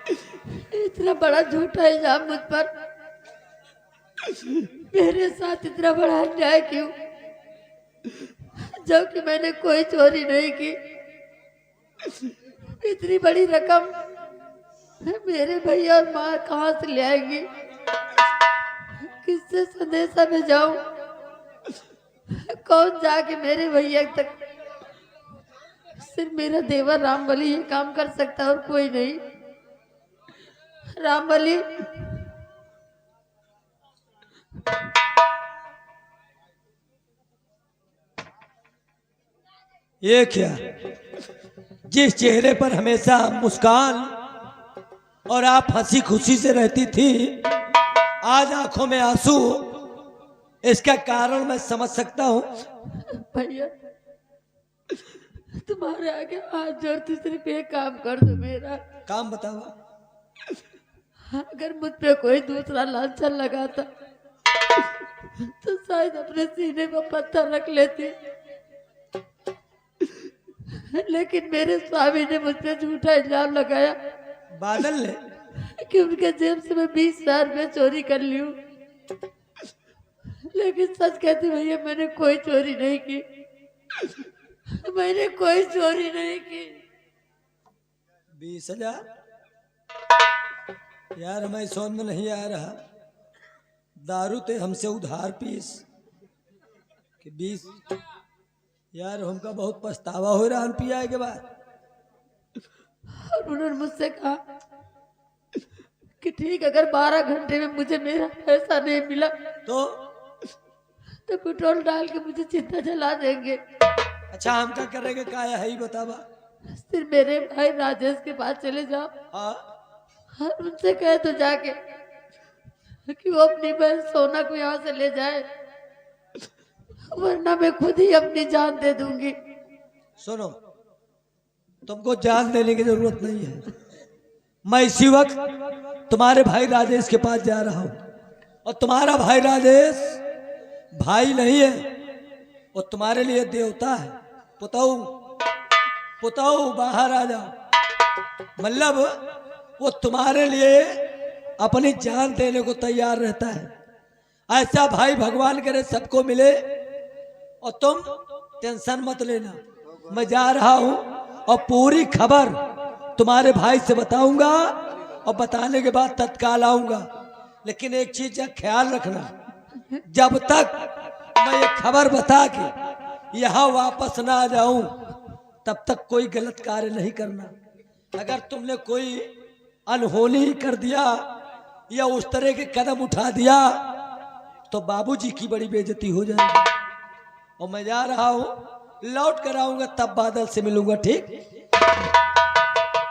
इतना बड़ा झूठा इल्जाम मुझ पर, मेरे साथ इतना बड़ा अन्याय क्यों, जबकि मैंने कोई चोरी नहीं की। इतनी बड़ी रकम मेरे भैया और माँ कहाँ से ले आएंगी, किससे संदेशा भेजाऊं, कौन जाके मेरे भैया तक। सिर्फ मेरा देवर रामबली ये काम कर सकता है और कोई नहीं। रामबली, ये क्या, जिस चेहरे पर हमेशा मुस्कान और आप हंसी खुशी से रहती थी, आज आंखों में आंसू। इसका कारण मैं समझ सकता हूँ। भैया तुम्हारे आगे हाथ जोड़ती, सिर्फ एक काम कर दो मेरा। काम बताओ। अगर मुझ पे कोई दूसरा लांछन लगाता तो शायद अपने सीने में पत्थर रख लेती, लेकिन मेरे स्वामी ने मुझ पे झूठा इल्जाम लगाया बादल ने कि उनके जेब से मैं 20,000 रुपये चोरी कर ली हूँ। लेकिन सच कहती भैया, मैंने कोई चोरी नहीं की, मैंने कोई चोरी नहीं की। 20,000 यार, मैं समझ में नहीं आ रहा। दारू ते हमसे उधार पीस कि 20 यार, हमका बहुत पछतावा हो रहा पिया के बाद। और उन्होंने मुझसे कहा कि ठीक, अगर 12 घंटे में मुझे मेरा पैसा नहीं मिला तो पेट्रोल डाल के मुझे चिता जला देंगे। अच्छा, हम क्या करेंगे, क्या है ही बतावा। सिर्फ मेरे भाई राजेश के पास चले जाओ। हाँ, और उनसे कहे तो जाके कि वो अपनी बहन सोना को यहाँ से ले जाए, वरना मैं खुद ही अपनी जान दे दूंगी। सुनो, तुमको जान देने की जरूरत नहीं है। मैं इसी वक्त तुम्हारे भाई राजेश के पास जा रहा हूं, और तुम्हारा भाई राजेश भाई नहीं है, वो तुम्हारे लिए देवता है। पुताऊ पुताऊ बाहर आ जाओ। मतलब वो तुम्हारे लिए अपनी जान देने को तैयार रहता है। ऐसा भाई भगवान करे सबको मिले। और तुम टेंशन मत लेना, मैं जा रहा हूं और पूरी खबर तुम्हारे भाई से बताऊंगा, और बताने के बाद तत्काल आऊंगा। लेकिन एक चीज का ख्याल रखना, जब तक मैं ये खबर बता के यहाँ वापस ना आ जाऊं, तब तक कोई गलत कार्य नहीं करना। अगर तुमने कोई अनहोनी कर दिया या उस तरह के कदम उठा दिया तो बाबूजी की बड़ी बेइज्जती हो जाएगी। और मैं जा रहा हूं, लौट कर आऊंगा तब बादल से मिलूंगा, ठीक।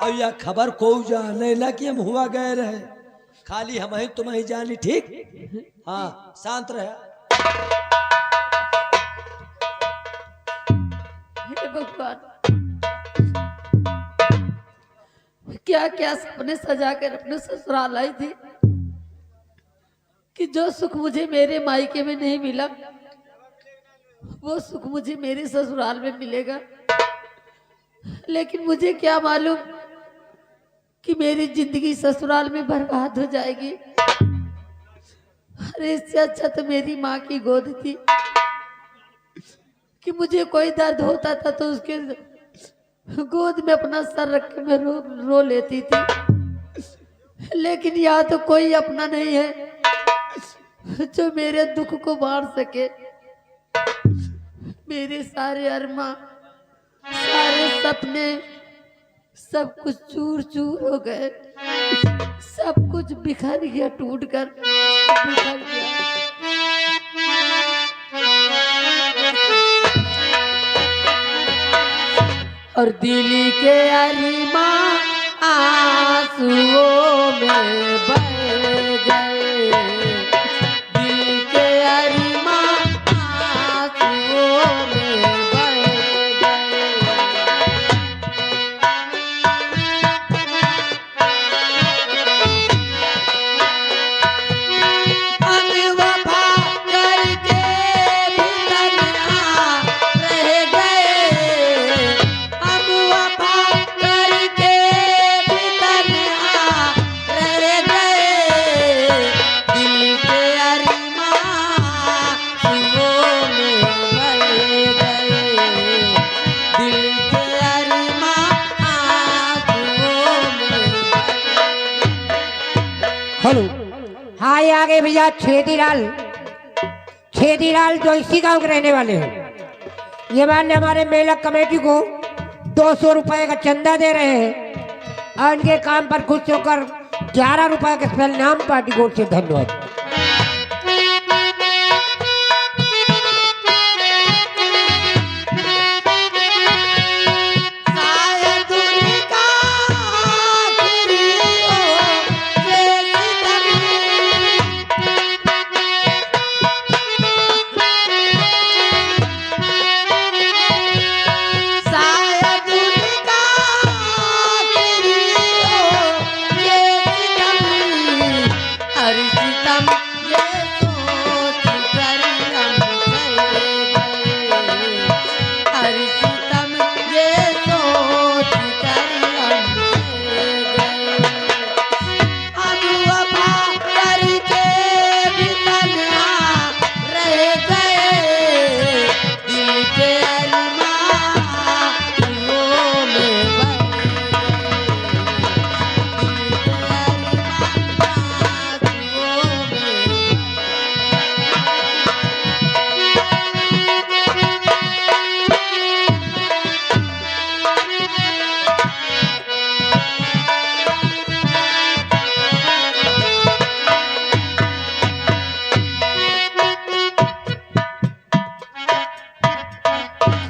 और यह खबर को जाने ना कि हम हुआ गए रहे, खाली हम ही तुम ही जानी, ठीक। हाँ, शांत रहे। हे भगवान, क्या क्या सपने सजा कर अपने ससुराल आई थी कि जो सुख मुझे मेरे मायके में नहीं मिला वो सुख मुझे मेरे ससुराल में मिलेगा। लेकिन मुझे क्या मालूम कि मेरी जिंदगी ससुराल में बर्बाद हो जाएगी। अरे इससे अच्छा तो मेरी माँ की गोद थी कि मुझे कोई दर्द होता था तो उसके गोद में अपना सर रख के मैं रो लेती थी। लेकिन यहाँ तो कोई अपना नहीं है जो मेरे दुख को बांट सके। मेरे सारे अरमा, सारे सपने, सब कुछ चूर चूर हो गए, सब कुछ बिखर गया, टूट कर बिखर गया। और दिल के अरमा आंसुओं में बह गए, दिल के अरमा आंसुओं में बह गए। हम वफा करके भी तन्हा रह गए, हम वफा करके भी तन्हा हेलो। हाँ ये आ गए भैया छेदीलाल जो इसी गांव के रहने वाले हैं। ये मान हमारे मेला कमेटी को 200 रुपए का चंदा दे रहे हैं और इनके काम पर खुश होकर 11 रुपए के स्पेशल नाम पार्टी को से धन्यवाद।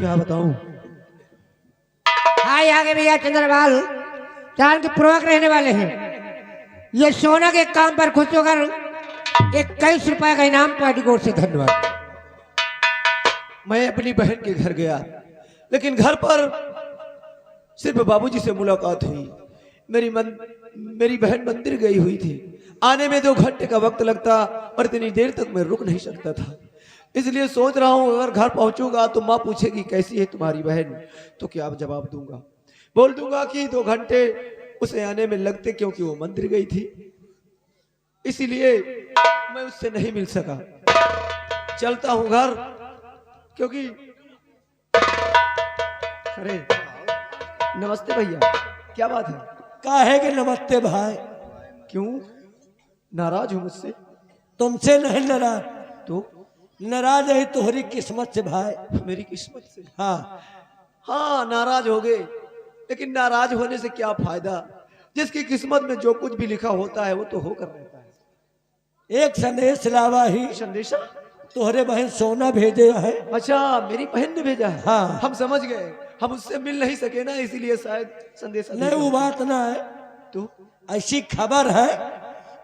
क्या बताऊं? हाँ यहाँ के भैया चंद्रपाल चांद के पूर्वक रहने वाले हैं। ये सोना के काम पर खुश होकर 21 रुपए का इनाम पार्टी को से धन्यवाद। मैं अपनी बहन के घर गया, लेकिन घर पर सिर्फ बाबूजी से मुलाकात हुई। मेरी बहन मंदिर गई हुई थी। आने में 2 घंटे का वक्त लगता और इतनी देर तक मैं रुक नहीं सकता था। इसलिए सोच रहा हूं अगर घर पहुंचूंगा तो माँ पूछेगी कैसी है तुम्हारी बहन, तो क्या जवाब दूंगा? बोल दूंगा कि 2 घंटे उसे आने में लगते क्योंकि वो मंदिर गई थी, इसीलिए मैं उससे नहीं मिल सका। चलता हूं घर, क्योंकि अरे नमस्ते भैया, क्या बात है? काहे के नमस्ते भाई? क्यों नाराज हो मुझसे? तुमसे नहीं नाराज, तो नाराज है तुम्हारी किस्मत से भाई। मेरी किस्मत से? हाँ हाँ नाराज हो गए, लेकिन नाराज होने से क्या फायदा? जिसकी किस्मत में जो कुछ भी लिखा होता है वो तो होकर रहता है। एक संदेश लावा ही संदेशा? तोहरे बहन सोना भेजे है। अच्छा मेरी बहन ने भेजा है? हाँ। हम समझ गए, हम उससे मिल नहीं सके ना, इसीलिए शायद संदेशा नहीं वो बात ना है, तो ऐसी खबर है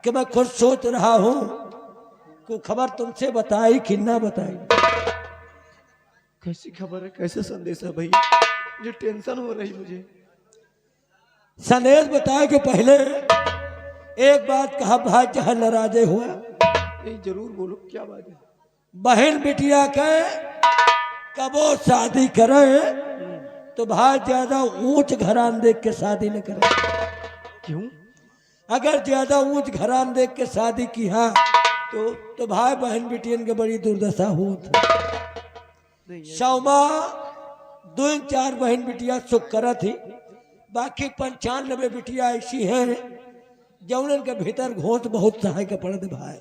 कि मैं खुद सोच रहा हूँ को खबर तुमसे बताई कि ना बताई। कैसी खबर है, कैसे संदेशा भैया? मुझे टेंशन हो रही मुझे। संदेश बताए के पहले एक बात कहा भाई, चाहे नाराजे हुआ। नहीं जरूर बोलो, क्या बात है? बहन बिटिया के कबो शादी करे तो भाई ज्यादा ऊंच घरान देख के शादी न करे। क्यों? अगर ज्यादा ऊंच घरान देख के शादी किया तो भाई बहन बिटियन के बड़ी दुर्दशा होत। शौमा 2-4 बहन बिटिया सुख करत ही, बाकी 95 बिटिया ऐसी है जौनन के भीतर घोट बहुत सहाय के पड़त भाई।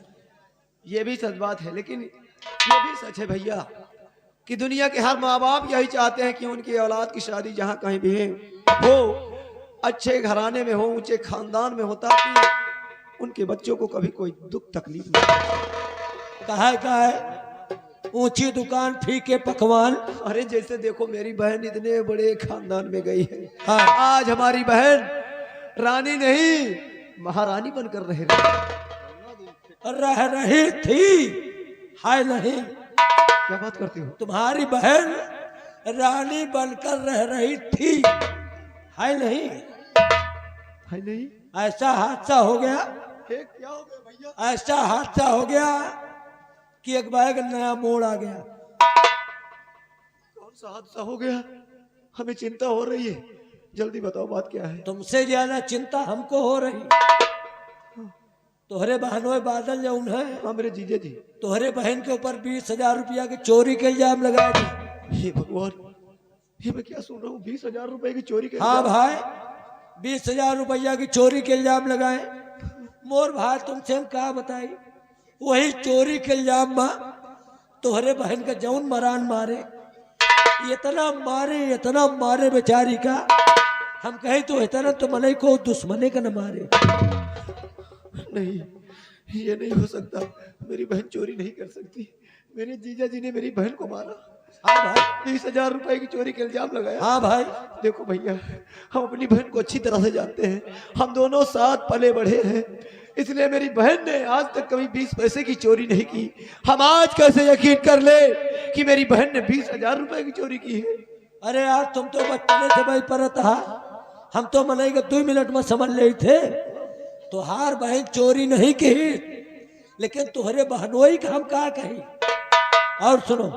ये भी सच बात है, लेकिन ये भी सच है भैया कि दुनिया के हर माँ बाप यही चाहते हैं कि उनकी औलाद की शादी जहाँ कहीं भी है वो अच्छे घराने में हो, ऊंचे खानदान में होता कि उनके बच्चों को कभी कोई दुख तकलीफ नहीं। कहा है ऊंची दुकान फीके पकवान। अरे जैसे देखो मेरी बहन इतने बड़े खानदान में गई है। हाँ। आज हमारी बहन रानी नहीं महारानी बनकर रह रही थी, हाय नहीं। क्या बात करते हो? तुम्हारी बहन रानी बनकर रह रही थी, हाय नहीं। है नहीं? ऐसा हादसा हो गया, क्या हो गया भैया? ऐसा हादसा हो गया कि एक बार नया मोड़ आ गया। कौन सा हादसा हो गया? हमें चिंता हो रही है, जल्दी बताओ बात क्या है? तुमसे ज्यादा चिंता हमको हो रही। तोहरे बहनों बादल जौन है, हाँ मेरे जीजा जी, तोहरे बहन के ऊपर 20,000 रुपया की चोरी के इल्जाम लगाए थे। हे भगवान, ये मैं क्या सुन रहा हूँ? 20,000 रुपए की चोरी के हाँ इल्जाम? भाई 20,000 रुपया की चोरी के इल्जाम लगाए। मोर भाई तुमसे हम का बताई, वही चोरी के इल्जाम में तोहरे बहन का जौन मरान मारे, इतना मारे बेचारी का, हम कहे तो इतना तो मने को दुश्मने का न मारे। नहीं, ये नहीं हो सकता। मेरी बहन चोरी नहीं कर सकती। मेरे जीजा जी ने मेरी बहन को मारा। हाँ भाई, 20,000 रुपए की चोरी का इल्जाम लगाया। हाँ भाई, देखो भैया, हम अपनी बहन को अच्छी तरह से जानते हैं। हम दोनों साथ पले बढ़े हैं, इसलिए मेरी बहन ने आज तक कभी 20 पैसे की चोरी नहीं की। हम आज कैसे यकीन कर ले कि मेरी बहन ने 20,000 रुपए की चोरी की है? अरे यार तुम तो बचपने से भाई पर था, हम तो मने के 2 मिनट में समझ ले थे। तुहार बहन चोरी नहीं की, लेकिन तुहरे बहनोई का हम का कही। और सुनो,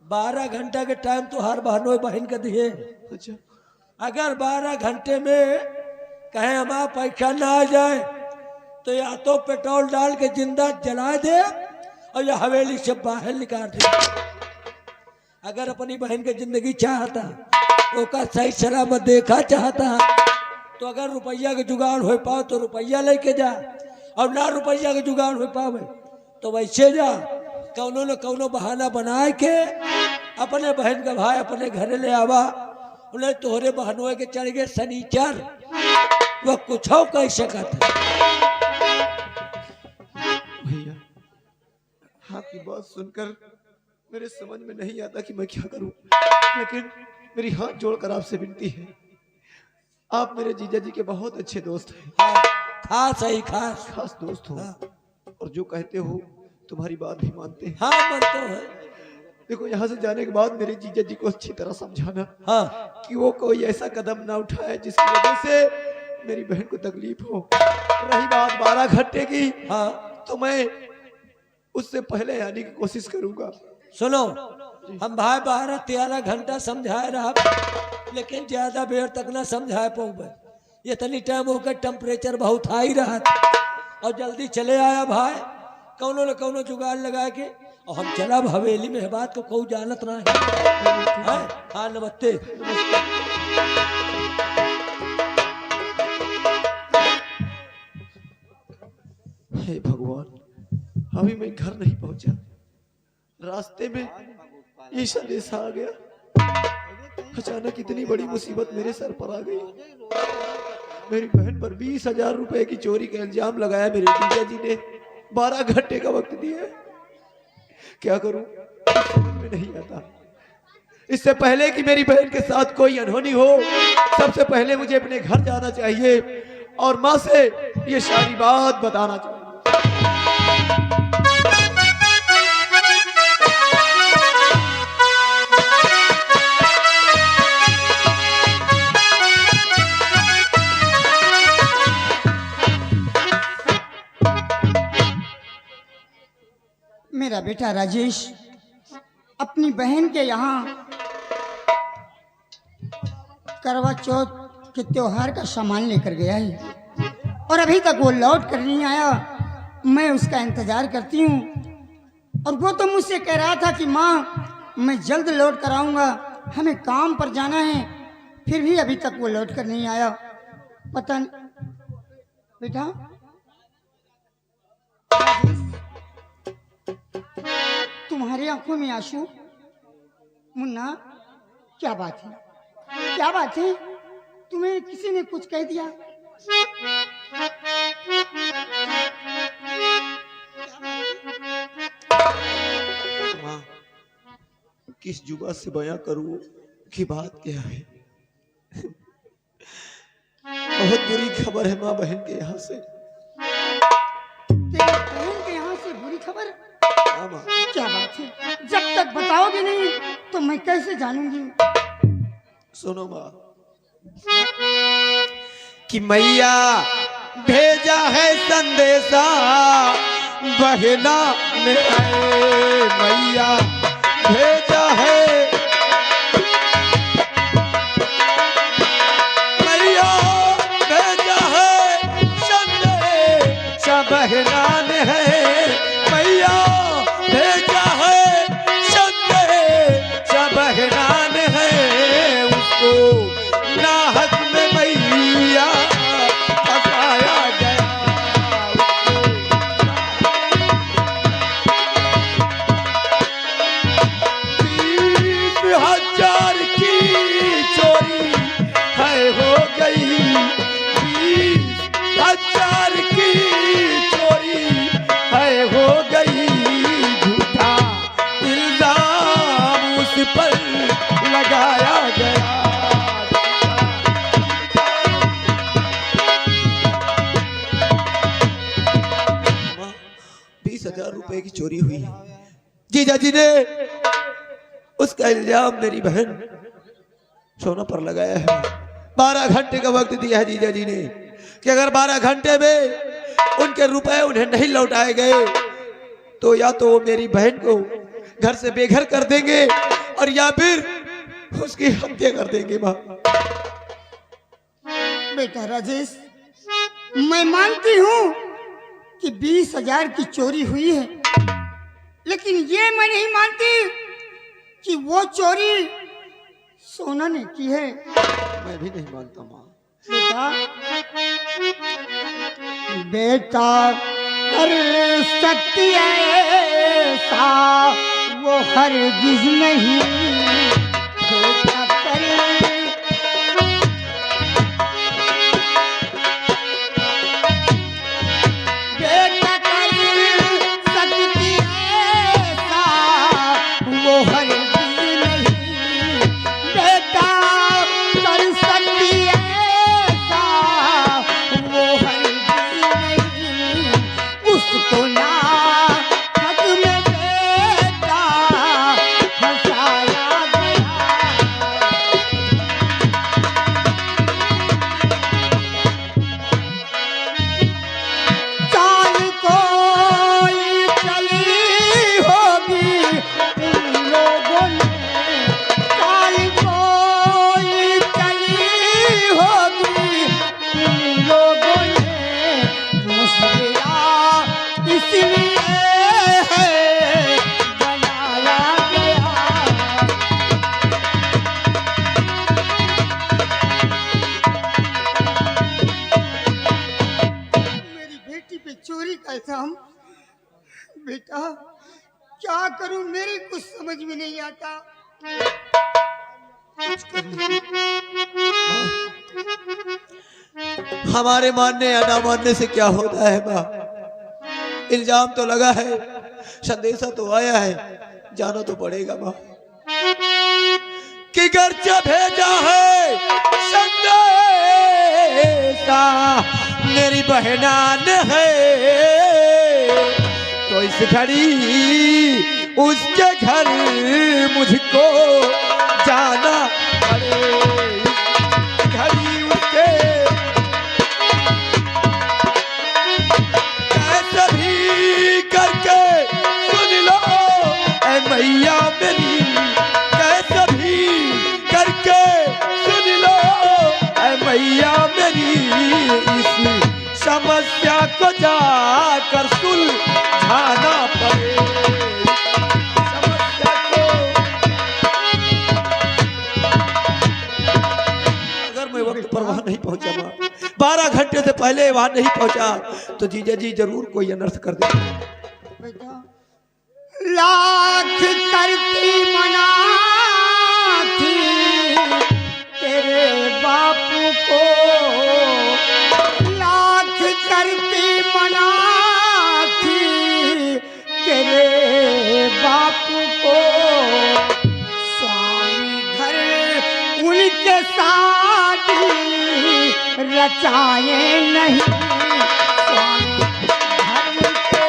12 घंटा के टाइम तुहार बहनोई बहन के दिए। अच्छा, अगर 12 घंटे में कहे हमारा पैसा ना आ जाए तो या तो पेट्रोल डाल के जिंदा जला दे और या हवेली से बाहर निकाल दे। अगर अपनी बहन की जिंदगी चाहता, ओका सही सलामत देखा चाहता, तो अगर रुपया के जुगाड़ हो पाओ तो रुपया लेके जा, और ना रुपया के जुगाड़ हो पावे तो वैसे जा, कौनो न कौनो बहाना बना के अपने बहन का भाई अपने घर ले आवा। उन्हें तोहरे बहनों के चढ़ गए सनीचर, वह कुछ कह सकता। भैया, आपकी बात सुनकर मेरे समझ में नहीं आता कि मैं क्या करूं, लेकिन मेरी हाथ जोड़कर आपसे विनती है। आप मेरे जीजा जी के बहुत अच्छे दोस्त हैं। हाँ, खास है, खास दोस्त हो, हाँ। और जो कहते हो तुम्हारी बात भी मानते हैं। हाँ मानते है। देखो, यहाँ से जाने के बाद मेरे जीजा जी को अच्छी तरह समझाना हाँ, कि वो कोई ऐसा कदम ना उठाए जिसकी वजह से मेरी बहन को तकलीफ हो। रही बात 12 घंटे की, हाँ, तो मैं उससे पहले आने की कोशिश करूंगा। सुनो, हम भाई 12-13 घंटा समझाए रहा, लेकिन ज्यादा देर तक ना समझा पाऊंगा। इतनी टाइम होकर टेम्परेचर बहुत हाई रहा था, और जल्दी चले आया भाई, कौनो न कौनो जुगाड़ लगा के, और हम चला हवेली में। बात को कोई जानत ना है। हाँ, नमस्ते। हे भगवान, अभी मैं घर नहीं पहुंचा, रास्ते में ये संदेश आ गया। अचानक इतनी बड़ी मुसीबत मेरे सर पर आ गई। मेरी बहन पर 20,000 रुपए की चोरी का इल्जाम लगाया मेरे जीजा जी ने। 12 घंटे का वक्त दिया। क्या करूं, समझ में नहीं आता। इससे पहले कि मेरी बहन के साथ कोई अनहोनी हो, सबसे पहले मुझे अपने घर जाना चाहिए और माँ से ये सारी बात बताना चाहिए। मेरा बेटा राजेश अपनी बहन के यहाँ करवा चौथ के त्योहार का सामान लेकर गया है, और अभी तक वो लौट कर नहीं आया। मैं उसका इंतजार करती हूँ, और वो तो मुझसे कह रहा था कि माँ मैं जल्द लौट कर आऊँगा, हमें काम पर जाना है। फिर भी अभी तक वो लौट कर नहीं आया। पता नहीं बेटा, तुम्हारी आंखों में आंसू। मुन्ना, क्या बात है, क्या बात है? तुम्हें किसी ने कुछ कह दिया? माँ, किस जुबान से बयां करूं कि बात क्या है। बहुत बुरी खबर है माँ बहन के यहाँ से। तेरी बहन के यहाँ से बुरी खबर? हाँ माँ। क्या बात है? जब तक बताओगे नहीं तो मैं कैसे जानूंगी? सुनो माँ, कि मैया भेजा है संदेशा बहना ने, मैया भेजा है, मैया भेजा है संदेशा बहना ने, मैया भेजा है संदेशा बहना ने, उसको नाहक में मैया फसाया गया, 10,000 रुपए की चोरी हुई है। जीजा जी ने उसका इल्जाम मेरी बहन सोना पर लगाया है। 12 घंटे का वक्त दिया है जीजा जी ने कि अगर 12 घंटे में उनके रुपए उन्हें नहीं लौटाए गए तो या तो वो मेरी बहन को घर से बेघर कर देंगे और या फिर उसकी हत्या कर देंगे। माँ बेटा राजेश, मैं मानती हूँ कि 20,000 की चोरी हुई है, लेकिन ये मैं नहीं मानती कि वो चोरी सोना ने की है। मैं भी नहीं मानता माँ। बेटा कर सकती है ऐसा वो हरगिज नहीं, बेटा कर बेटा कर सकती है ऐसा वो हरगिज नहीं, बेटा कर सकती है ऐसा वो हरगिज नहीं, उसको ना हक में बेटा फंसाया गया। चाल कोई चली होगी उन लोगों ने, चाल कोई चली होगी उन लोगों ने, मुस्कुरा इसलिए है बनाया गया। मेरी बेटी पे चोरी का इल्जाम, बेटा क्या करूं, मेरी कुछ समझ में नहीं आता। हमारे मानने या ना मानने से क्या होता है माँ? इल्जाम तो लगा है, संदेशा तो आया है, जाना तो पड़ेगा माँ। कि गर्चा भेजा है संदेशा मेरी बहनान है, तो इस घड़ी उसके घर मुझको जाना पड़े। इस घड़ी उसके कैसे भी करके सुन लो ऐ मैया मेरी, कैसे भी करके सुन लो ऐ मैया मेरी, इस समस्या को जाकर सुलझाना पड़े। समस्या को अगर मैं वक्त पर वहां नहीं पहुंचा माँ, 12 घंटे से पहले वहां नहीं पहुंचा तो जीजा जी जरूर कोई अनर्थ कर देंगे। बेटा लाख करती मना थी तेरे बापू को, लाख करती मना थी तेरे बापू को, स्वामी घर उनके शादी रचाए नहीं, स्वामी घर उनके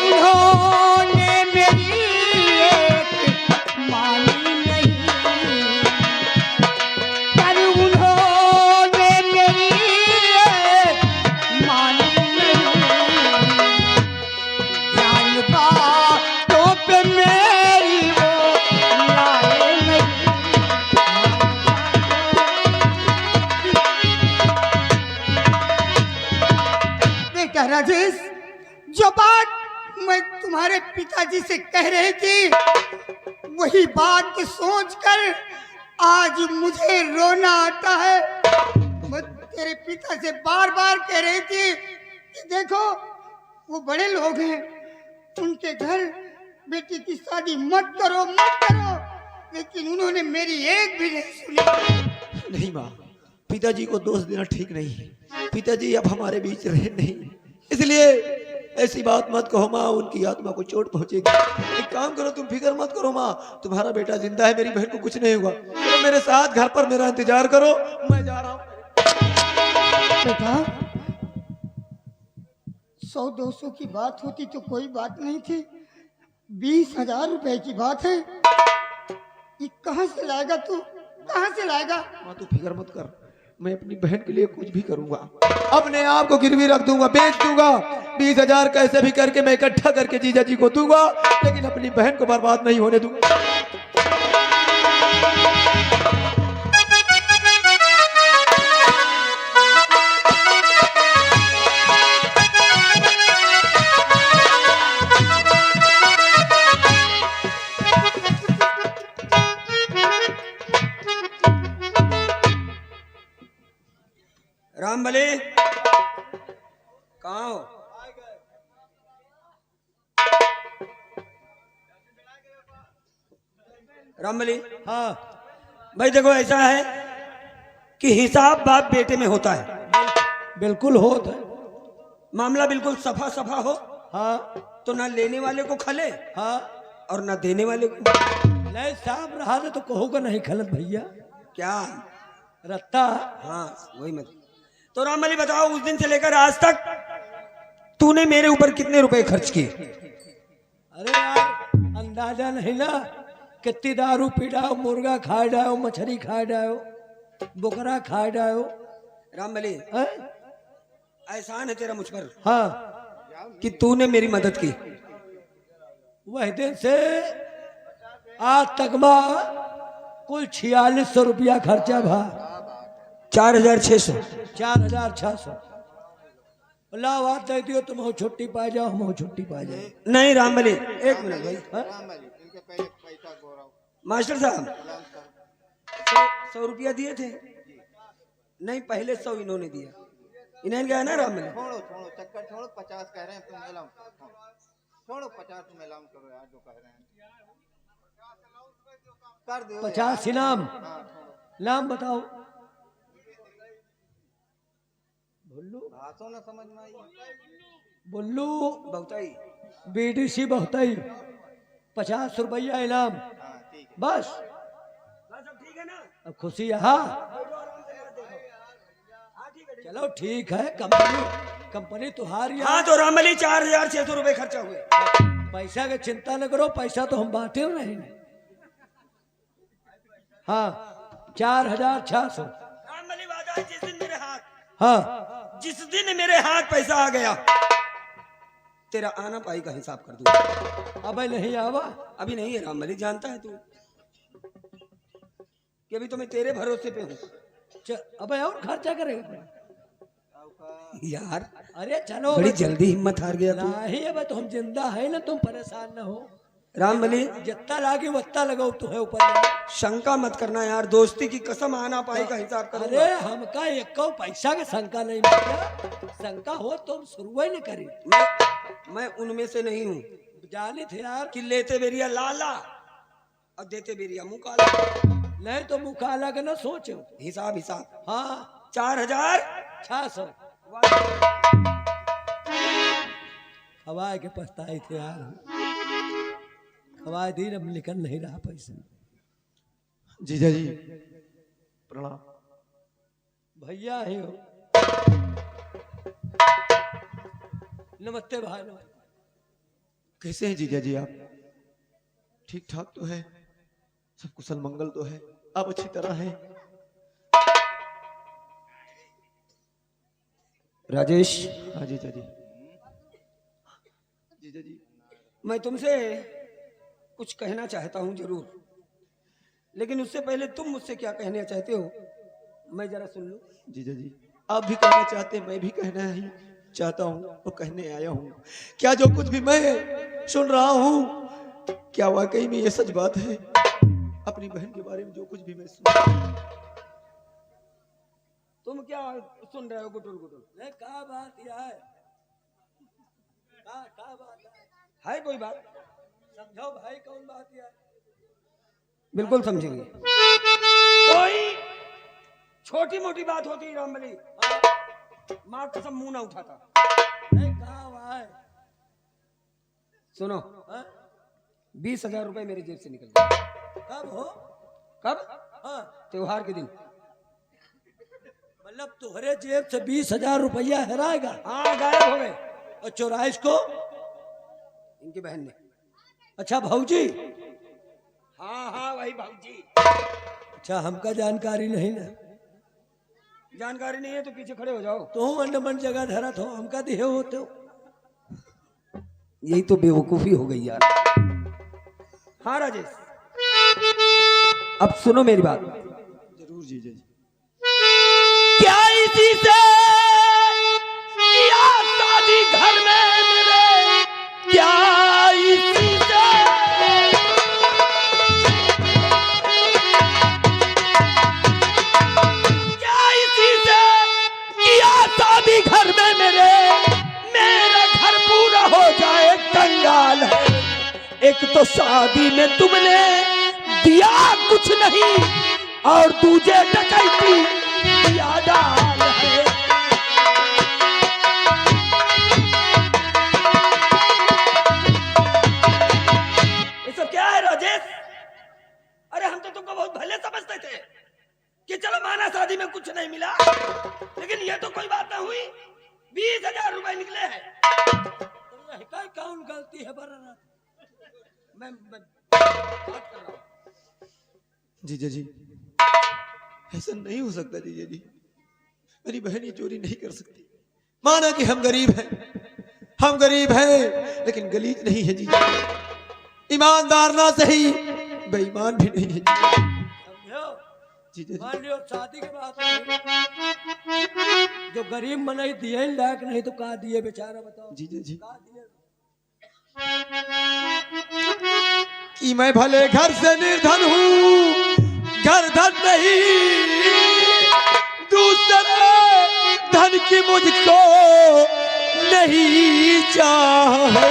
उन्होंने मेरी एक मानी नहीं, पर उन्होंने मेरी एक मानी नहीं, जान बातों पे मेरी वो लाए नहीं। बेटा राजेश, जो बात मैं तुम्हारे पिताजी से कह रही थी वही बात सोचकर आज मुझे रोना आता है। मैं तेरे पिता से बार बार कह रही थी कि देखो वो बड़े लोग हैं, उनके घर बेटी की शादी मत करो मत करो, लेकिन उन्होंने मेरी एक भी नहीं सुनी। नहीं माँ, पिताजी को दोष देना ठीक नहीं है। पिताजी अब हमारे बीच रहे नहीं, इसलिए ऐसी बात मत कहो माँ, उनकी आत्मा को चोट पहुंचेगी। एक काम करो, तुम फिक्र मत करो माँ, तुम्हारा बेटा जिंदा है, मेरी बहन को कुछ नहीं होगा। तो मेरे साथ घर पर मेरा इंतजार करो, मैं जा रहा हूँ। बेटा 100-200 की बात होती तो कोई बात नहीं थी, 20,000 रुपए की बात है। ये कहाँ से लाएगा तू, कहाँ से लाएगा? माँ तू फिक्र मत कर, मैं अपनी बहन के लिए कुछ भी करूंगा, अपने आप को गिरवी रख दूंगा, बेच दूंगा। 20,000 कैसे भी करके मैं इकट्ठा करके जीजा जी को दूंगा, लेकिन अपनी बहन को बर्बाद नहीं होने दूंगा। रामबली कहाँ हो? रामबली, हाँ भाई देखो ऐसा है कि हिसाब बाप बेटे में होता है। बिल्कुल होता है। मामला बिल्कुल सफा सफा हो हाँ तो ना लेने वाले को खले हाँ और ना देने वाले को। नहीं साहब रहा तो कहोगा नहीं खलत भैया क्या रत्ता। हाँ वही मत। तो रामबली बताओ, उस दिन से लेकर आज तक तूने मेरे ऊपर कितने रुपए खर्च किए? अरे यार अंदाजा नहीं ना, कितनी दारू पी डाओ, मुर्गा खाए डाओ, मछली खाए डाओ, बोकरा खाए डाओ। रामबली हैं? एहसान है तेरा मुझ पर हाँ कि तूने मेरी मदद की। वह दिन से आज तक माँ कुल 4600 रुपया खर्चा भा। 4,600। 4,600 लावाद दे दियो, तुम हो छुट्टी पा जाओ, हम हो छुट्टी पा जाओ। नहीं रामबली एक मिनट भाई। हाँ? मास्टर साहब 100 रुपया दिए थे? नहीं पहले 100 इन्होंने दिया। इन्हें क्या है ना रामबली? छोड़ो छोड़ो चक्कर छोड़ो, 50 कह रहे हैं तुम एलाउंस छोड़ो, 50 तुम एलाउंस करो यार, जो कह रहे हैं कर दो 50 इनाम। नाम बताओ। बुल्लू भाषो न समझ में आई। बुल्लू बहुताई बीडीसी बहुताई 50 रुपया इनाम। ठीक है बस ठीक है ना? अब खुशी यहाँ। चलो ठीक है, कंपनी तुम्हारी। हाँ तो रामबली 4,600 रुपए खर्चा हुए। पैसा की चिंता न करो, पैसा तो हम बांटे रहे। हाँ 4,600। रामबली वादा है, जिस दिन मेरे हाथ हाँ जिस दिन मेरे हाथ पैसा आ गया तेरा आना पाई का हिसाब कर दूंगा। अब नहीं आवा। अभी नहीं है रामबली, जानता है तू कि अभी तो मैं तेरे भरोसे पे हूँ। अब और खर्चा करेगा यार अरे चलो बड़ी जल्दी हिम्मत हार गया तू। नहीं अब तो हम जिंदा है ना, तुम परेशान न हो। रामबली जितना लागे उतना लगाओ तुम्हें ऊपर। शंका मत करना यार, दोस्ती की कसम, आना पाई का हिसाब करूंगा। अरे हमका एक पैसा का शंका नहीं मिला। शंका हो तो हम शुरू ही नहीं करें। मैं उनमें से नहीं हूँ जाने थे यार कि लेते बेरिया लाला और देते बेरिया मुँह काला। नहीं तो मुकाला का ना सोचो। हिसाब हिसाब। हाँ 4,600। खवाए के पछताए थे यार, खवाए दिन अब निकल नहीं रहा पैसा। जीजा जी प्रणाम। भैया ही हो। नमस्ते भाई। नमस्ते। कैसे हैं जीजा जी आप? ठीक ठाक तो है, सब कुशल मंगल तो है, आप अच्छी तरह हैं? राजेश हाँ जीजा जी। जीजा जी मैं तुमसे कुछ कहना चाहता हूं जरूर, लेकिन उससे पहले तुम मुझसे क्या कहना चाहते हो मैं जरा सुन लूं। जीजा जी आप भी कहना चाहते हैं, मैं भी कहना ही चाहता हूँ और कहने आया हूँ। क्या जो कुछ भी मैं सुन रहा हूँ क्या वाकई में ये सच बात है? अपनी बहन के बारे में जो कुछ भी मैं सुन। तुम क्या सुन रहे हो गुटुल गुटुल? नहीं क्या बात यह है? क्या बात है कोई बात? समझाओ भाई कौन बात यह है? बिल्कुल समझेंगे। कोई छोटी मोटी बात होती रामबली, मां कसम मुंह ना उठाता। नहीं कहा है? सुनो, हाँ? 20,000 रुपए मेरे जेब से निकल गए। कब हो? कब? हाँ त्योहार के दिन। मतलब तुम्हारे जेब से 20,000 रुपया हेराएगा हाँ गायब हो गए। और 24 को इनकी बहन ने। अच्छा भौजी, हाँ हाँ वही भाऊजी। अच्छा हमका जानकारी नहीं ना, जानकारी नहीं है तो पीछे खड़े हो जाओ। तुम अंडमान जगह धरत हो, हमका दिए होते हो। यही तो बेवकूफी हो गई यार। हाँ राजेश, अब सुनो मेरी बात। जरूर जीजा जी। क्या इसी से किया शादी घर में मेरे, क्या इसी से किया शादी घर में मेरे, मेरा घर पूरा हो जाए कंगाल है। एक तो शादी में तुमने दिया कुछ नहीं और दूजे डकैती दिया डाल है। ये सब क्या है राजेश? अरे हम तो तुमको बहुत भले समझते थे कि चलो माना शादी में कुछ नहीं मिला, लेकिन ये तो कोई बात ना हुई। 20,000 रुपए निकले हैं। कौन गलती है बराना? मैं बात कर रहा हूं। जीजा जी ऐसा नहीं हो सकता जीजा जी, मेरी बहन ये चोरी नहीं कर सकती। माना कि हम गरीब हैं लेकिन गलीज नहीं है जीजा, ईमानदार ना सही बेईमान भी नहीं है समझो? जीजा जी। मान लियो शादी के बाद जो गरीब मनई दिए लायक नहीं तो कहा दिए बेचारा, बताओ जीजा जी कहा दिए? कि मैं भले घर से निर्धन हूँ, घर धन नहीं, दूसरे धन की मुझको नहीं चाहे,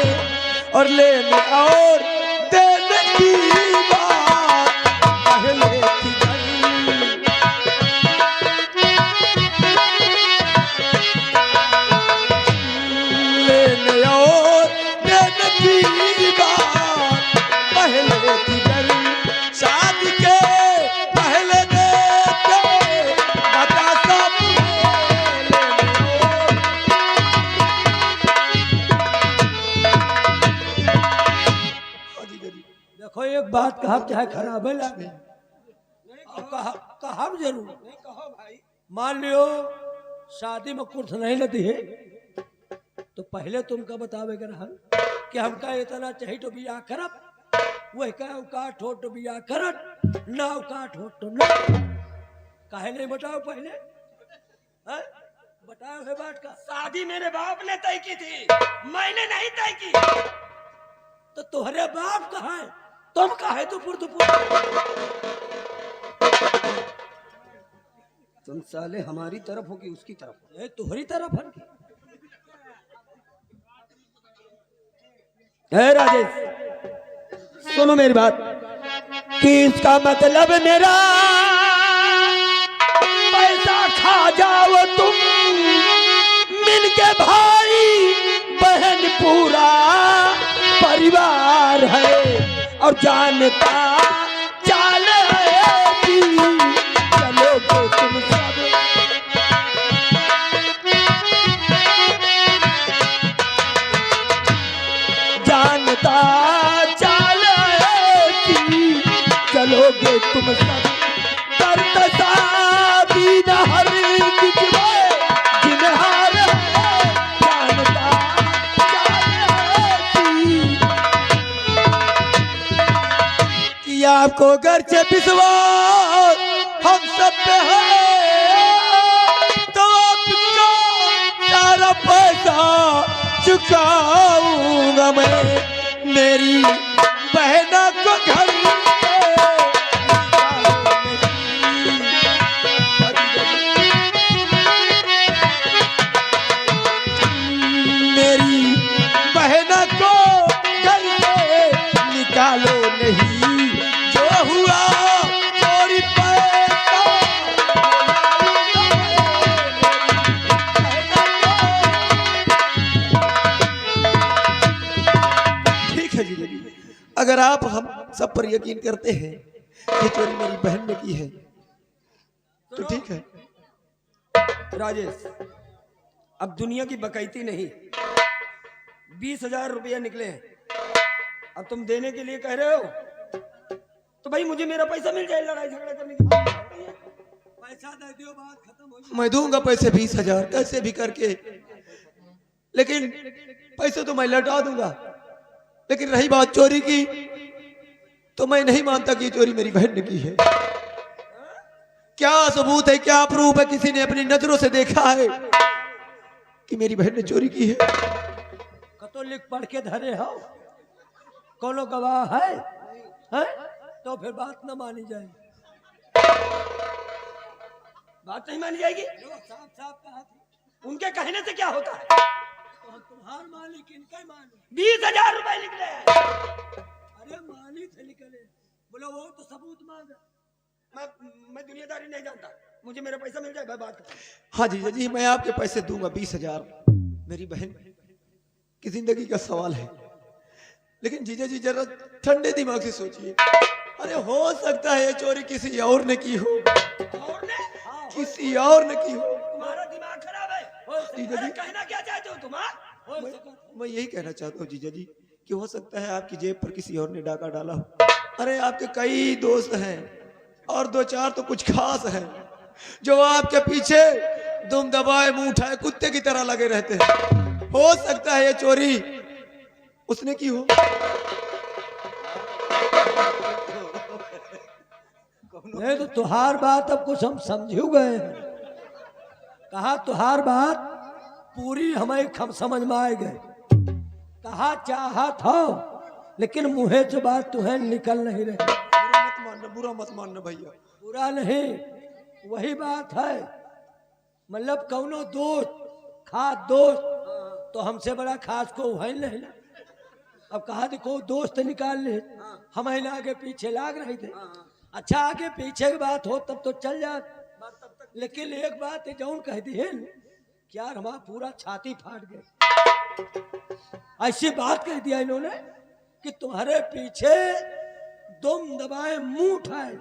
और लेने और देने की बात पहले थी लेने और देने की बात पहले थी शादी के पहले देते बता सब देखो एक बात कहा चाहे खराब है लगे, कहा जरूर नहीं कहो भाई। मान लियो शादी में कुछ नहीं लेती है तो पहले तुमका बतावे रहल कि हमका इतना चाहिए तो बियाह करब, वही का औकात हो तो बियाह करत, ना औकात हो तो ना। काहे नहीं बताओ पहले? है? बताओ है बात का। शादी मेरे बाप ने तय की थी, मैंने नहीं तय की। तो तुम्हारे बाप कहा है, तुम काहे तो तुम साले हमारी तरफ हो कि उसकी तरफ हो? ये तुम्हारी तरफ है कि? है राजेश सुनो मेरी बात, कि इसका मतलब मेरा पैसा खा जाओ तुम मिलके, भाई बहन पूरा परिवार है, और जानता चाल ऐसी चलोगे तुम सब। जानता चाल ऐसी चलोगे तुम सब, करता शादी न हर जिन्हार है, जानता चाल ऐसी कि आपको घर से विश्वास हम सब पे है, तो आपका सारा पैसा चुकाऊंगा मैं, मेरी बहना को घर मेरी बहना को घर से निकालो नहीं, जो हुआ चोरी पैसा ठीक है जी। अगर आप हम सब पर यकीन करते हैं कि चोरी मेरी बहन ने की है तो ठीक है। राजेश, अब दुनिया की बकैती नहीं, 20,000 रुपया निकले हैं, अब तुम देने के लिए कह रहे हो तो भाई मुझे मेरा पैसा मिल जाए, लड़ाई झगड़ा करने की बात नहीं है। पैसा दे दियो, बात खत्म हो मैं दूंगा पैसे 20,000 कैसे भी करके, लेकिन पैसे तो मैं लौटा दूंगा। लेकिन रही बात चोरी की, तो मैं नहीं मानता कि ये चोरी मेरी बहन ने की है। क्या सबूत है, क्या प्रूफ है, किसी ने अपनी नजरों से देखा है कि मेरी बहन ने चोरी की है? कतो लिख पढ़ के धरे हो, कोनो गवाह है? तो फिर बात न मानी जाएगी। बात नहीं मानी जाएगी? साफ साफ कहा था। उनके कहने से क्या होता है? तो हम तुम्हार मालिक, इनका मालिक। 20,000 रुपए निकले हैं। अरे मालिक से निकले, बोलो वो तो सबूत मांग। मैं दुनियादारी नहीं जानता, मुझे मेरा पैसा मिल जाए भाई, बात खत्म। हाँ जीजा जी, मैं आपके पैसे दूंगा 20,000। मेरी बहन की जिंदगी का सवाल है। लेकिन जीजा जी जरा ठंडे दिमाग से सोचिए। अरे हो सकता है ये चोरी किसी और ने की हो, और ने? किसी और ने की हो। तुम्हारा दिमाग खराब है। जीजा जी, अरे कहना क्या चाहते हो तुम? मैं यही कहना चाहता हूँ जीजा जी कि हो सकता है आपकी जेब पर किसी और ने डाका डाला हो। अरे आपके कई दोस्त हैं और 2-4 तो कुछ खास हैं जो आपके पीछे दुम दबाए मुंह उठाए कुत्ते की तरह लगे रहते हैं। हो सकता है ये चोरी उसने की हो। नहीं तो तुहार बात अब कुछ हम समझ गए हैं। कहा तुहार बात पूरी हमें समझ में आ गए। कहा चाहा था, लेकिन मुँहे से बात तुम्हें निकल नहीं रही। बुरा मत मानना भैया। बुरा नहीं, वही बात है। मतलब कौनो दोस्त, खास दोस्त तो हमसे बड़ा खास को वही नहीं ना। अब कहा देखो दोस्त निकाल ले, हम आगे पीछे लाग रहे थे। अच्छा आगे पीछे की बात हो तब तो चल जात, लेकिन एक बात जौन कह दी है क्या, हमारा पूरा छाती फाट गया। ऐसी बात कह दिया इन्होंने कि तुम्हारे पीछे दुम दबाए मुंह उठाए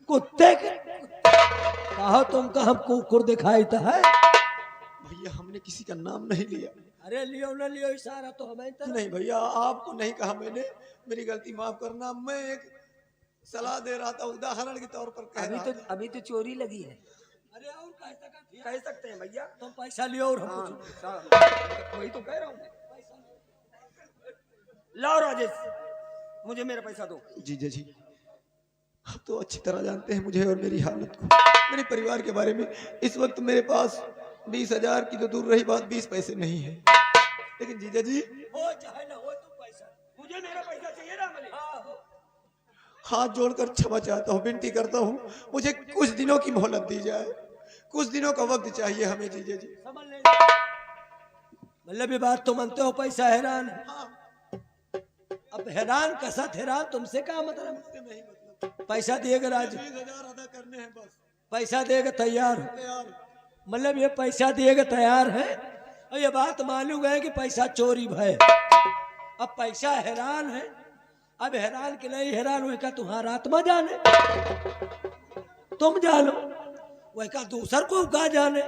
कुत्ते के। कहा तुमका हम कुकुर दिखाई तो है भैया, हमने किसी का नाम नहीं लिया। अरे लियो न लियो, इशारा तो हमें तो नहीं भैया, आपको नहीं कहा मैंने, मेरी गलती माफ करना। मैं एक सलाह दे रहा था, उदाहरण के तौर पर कह रहा था। अभी तो चोरी लगी है। अरे और कह सकते हैं भैया। तुम पैसा लियो और हम वही तो कह रहा हूँ। लाओ राजेश, मुझे मेरा पैसा दो। जीजा जी, आप तो अच्छी तरह जानते हैं मुझे और मेरी हालत को, मेरे परिवार के बारे में। इस वक्त मेरे पास 20,000 की तो दूर रही बात, 20 पैसे नहीं है। लेकिन जीजा जी, हो चाहे ना हो तुम पैसा, मुझे मेरा पैसा चाहिए ना मलिक। हाथ जोड़कर क्षमा चाहता हूँ, विनती करता हूँ, मुझे कुछ दिनों की मोहलत दी जाए। कुछ दिनों का वक्त चाहिए हमें जीजा जी। समझ ले। मतलब ये बात तो मानते हो, पैसा हैरान है। अब हैरान कसत हैरान, तुमसे क्या मतलब? पैसा देगा राज, 20,000 अदा करने हैं बस। पैसा देगा तैयार हो। मतलब ये पैसा देगा तैयार है, और ये बात मालूम है कि पैसा चोरी है। अब पैसा हैरान है, अब हैरान के नहीं हैरान हुए का तुम्हारा आत्मा जाने, तुम जानो वह का दूसर को का जाने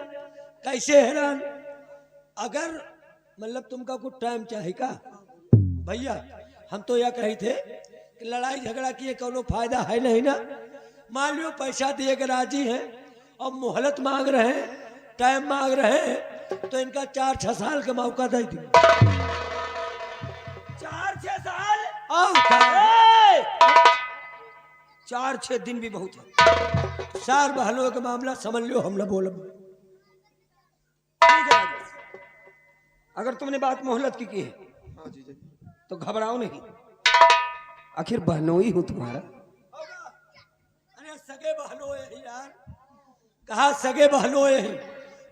कैसे हैरान। अगर मतलब तुमका कुछ टाइम चाहिए का भैया, हम तो यह कही थे कि लड़ाई झगड़ा किए कोनो फायदा है नहीं ना। मान लो पैसा दिए के राजी हैं और मोहलत मांग रहे हैं, टाइम मांग रहे हैं, तो इनका 4-6 साल का मौका दे दी। 4-6 साल? 4-6 दिन भी बहुत है। सार बहलों का मामला समझ लो, हम न बोल। ठीक है राजेश, अगर तुमने बात मोहलत की है हाँ जीजा जी। तो घबराओ नहीं, आखिर बहनोई हूं तुम्हारा। अरे सगे बहनों है यार, कहा सगे बहनों है,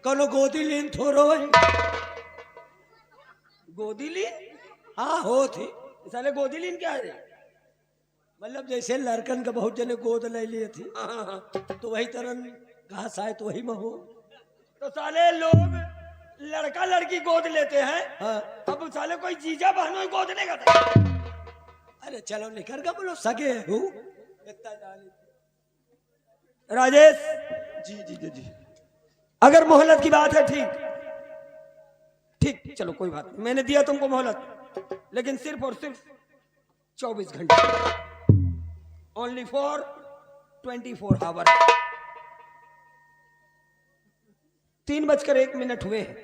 कोनो गोदी लीन थोरो है। गोदी लीन? हाँ हो थी, साले गोदी लीन क्या है? मतलब जैसे लड़कन का बहुत जने गोद ले लिए थी, तो वही तरह कहा शायद वही में हो। तो साले लोग लड़का लड़की गोद लेते हैं, हाँ। अब साले कोई जीजा बहनों गोद लेगा था। अरे चलो निकल का बोलो सगे हूँ। राजेश, जी जीजा जी। अगर मोहलत की बात है ठीक ठीक, चलो कोई बात नहीं, मैंने दिया तुमको मोहलत, लेकिन सिर्फ और सिर्फ 24 घंटे, ओनली फॉर 24 आवर। 3:01 हुए हैं।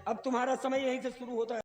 अब तुम्हारा समय यहीं से शुरू होता है।